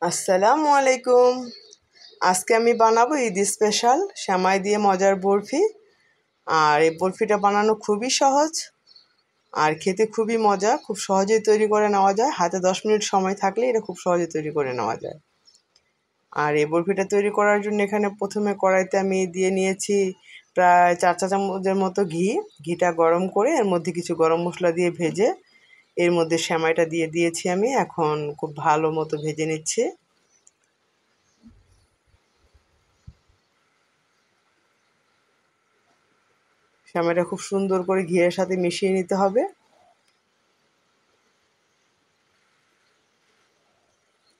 আসসালামু আলাইকুম। আজকে আমি বানাবো ঈদ স্পেশাল সেমাই দিয়ে মজার বরফি। আর এই বরফিটা বানানো খুবই সহজ আর খেতে খুবই মজা, খুব সহজেই তৈরি করে নেওয়া যায়। হাতে 10 মিনিট সময় থাকলে এটা খুব সহজে তৈরি করে নেওয়া যায়। আর এই বরফিটা তৈরি করার জন্য এখানে প্রথমে কড়াইতে আমি দিয়ে নিয়েছি প্রায় 4 চা চামচের মতো ঘি। ঘিটা গরম করে এর মধ্যে কিছু গরম মশলা দিয়ে ভেজে এর মধ্যে সেমাইটা দিয়ে দিয়েছি। আমি এখন খুব ভালো মতো ভেজে নিচ্ছি। সেমাইটা খুব সুন্দর করে ঘিয়ের সাথে মিশিয়ে নিতে হবে।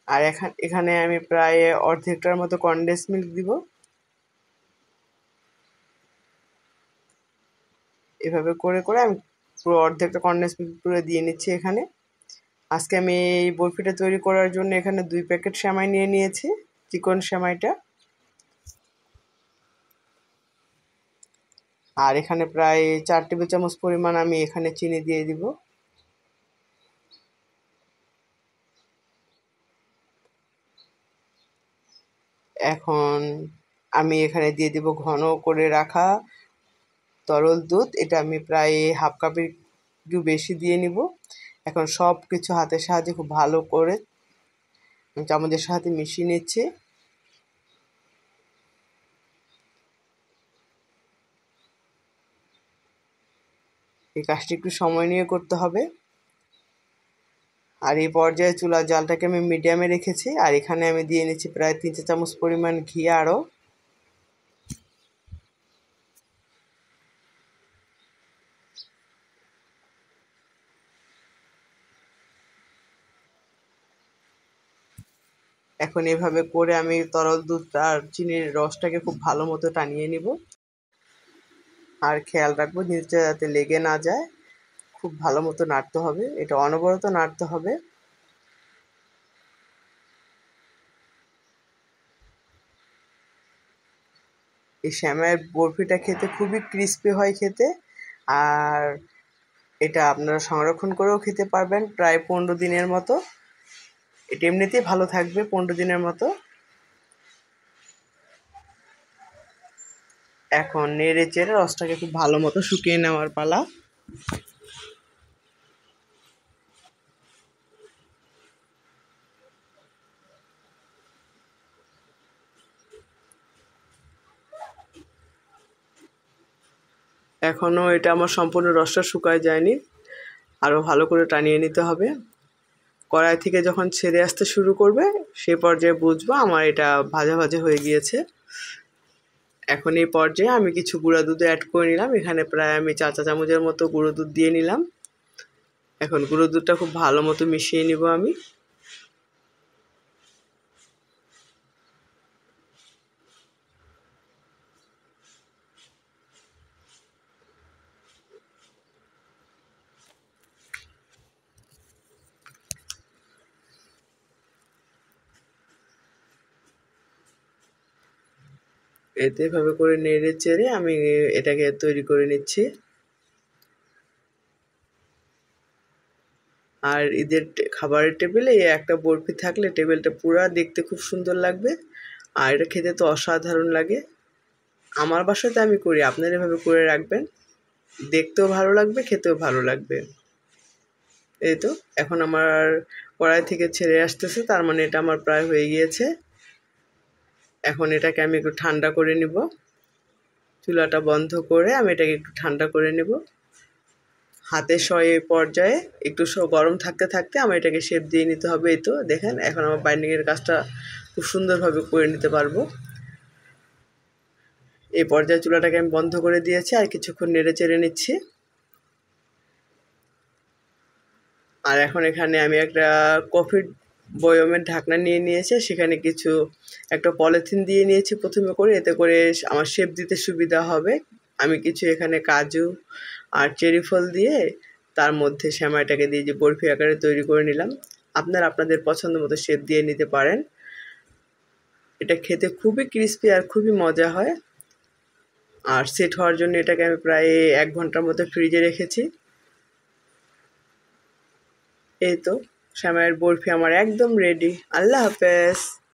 আর এখানে আমি প্রায় অর্ধেকটার মতো কনডেন্স মিল্ক দিব। এভাবে করে করে আমি পুরো অর্ধেকটা কনডেন্স মিল্ক পুরো দিয়ে নিচ্ছি এখানে। আজকে আমি এই বরফিটা তৈরি করার জন্য এখানে 2 প্যাকেট সেমাই নিয়ে নিয়েছি, চিকন সেমাইটা। আর এখানে প্রায় 4 টেবিল চামচ পরিমাণ আমি এখানে চিনি দিয়ে দিব। এখন আমি এখানে দিয়ে দিব ঘন করে রাখা তরল দুধ। এটা আমি প্রায় হাফ কাপের একটু বেশি দিয়ে নিব। এখন সব কিছু হাতের সাহায্যে খুব ভালো করে চামচের সাথে মিশিয়ে নিচ্ছি। এই কাজটি একটু সময় নিয়ে করতে হবে। আর এই পর্যায়ে চুলার জালটাকে আমি মিডিয়ামে রেখেছি। আর এখানে আমি দিয়ে নিচ্ছি প্রায় 3 চা চামচ পরিমাণ ঘি আরও। এখন এভাবে করে আমি তরল দুধ আর চিনির রসটাকে খুব ভালো মতো টানিয়ে নিব। আর খেয়াল রাখবো নিচে যাতে লেগে না যায়। খুব ভালো মতো নাড়তে হবে, এটা অনবরত নাড়তে হবে। এই সেমাইয়ের বরফিটা খেতে খুবই ক্রিস্পি হয় খেতে। আর এটা আপনারা সংরক্ষণ করেও খেতে পারবেন প্রায় 15 দিনের মতো। এটা এমনিতেই ভালো থাকবে 15 দিনের মতো। এখন নেড়ে চেড়ে রসটাকে খুব ভালো মতো শুকিয়ে নেওয়ার পালা। এখনও এটা আমার সম্পূর্ণ রসটা শুকায় যায়নি, আরও ভালো করে টানিয়ে নিতে হবে। কড়াই থেকে যখন ছেড়ে আসতে শুরু করবে সে পর্যায়ে বুঝবো আমার এটা ভাজা ভাজা হয়ে গিয়েছে। এখন এই পর্যায়ে আমি কিছু গুঁড়া দুধ অ্যাড করে নিলাম। এখানে প্রায় আমি 4 চা চামচের মতো গুঁড়ো দুধ দিয়ে নিলাম। এখন গুঁড়ো দুধটা খুব ভালো মতো মিশিয়ে নিব আমি। এতে এভাবে করে নেড়ে চেড়ে আমি এটাকে তৈরি করে নিচ্ছি। আর ঈদের খাবারের টেবিলে এই একটা বরফি থাকলে টেবিলটা পুরা দেখতে খুব সুন্দর লাগবে। আর এটা খেতে তো অসাধারণ লাগে। আমার বাসাতে আমি করি, আপনারা এভাবে করে রাখবেন, দেখতেও ভালো লাগবে, খেতেও ভালো লাগবে। এই তো এখন আমার কড়াই থেকে ছেড়ে আসতেছে, তার মানে এটা আমার প্রায় হয়ে গিয়েছে। এখন এটাকে আমি একটু ঠান্ডা করে নিব। চুলাটা বন্ধ করে আমি এটাকে একটু ঠান্ডা করে নেব। হাতের সয় পর্যায়ে একটু গরম থাকতে থাকতে আমার এটাকে শেপ দিয়ে নিতে হবে। এই তো দেখেন এখন আমার বাইন্ডিংয়ের কাজটা খুব সুন্দরভাবে করে নিতে পারবো। এই পর্যায়ে চুলাটাকে আমি বন্ধ করে দিয়েছি, আর কিছুক্ষণ নেড়ে চেড়ে নিচ্ছি। আর এখন এখানে আমি একটা কফির বয়মের ঢাকনা নিয়ে নিয়েছি, সেখানে কিছু একটা পলিথিন দিয়ে নিয়েছি প্রথমে করে, এতে করে আমার শেপ দিতে সুবিধা হবে। আমি কিছু এখানে কাজু আর চেরি ফল দিয়ে তার মধ্যে সেমাইটাকে দিয়ে যে বরফি আকারে তৈরি করে নিলাম। আপনারা আপনাদের পছন্দ মতো শেপ দিয়ে নিতে পারেন। এটা খেতে খুবই ক্রিস্পি আর খুবই মজা হয়। আর সেট হওয়ার জন্য এটাকে আমি প্রায় 1 ঘন্টার মতো ফ্রিজে রেখেছি। এই তো সেমাইয়ের বরফি আমার একদম রেডি। আল্লাহ হাফেজ।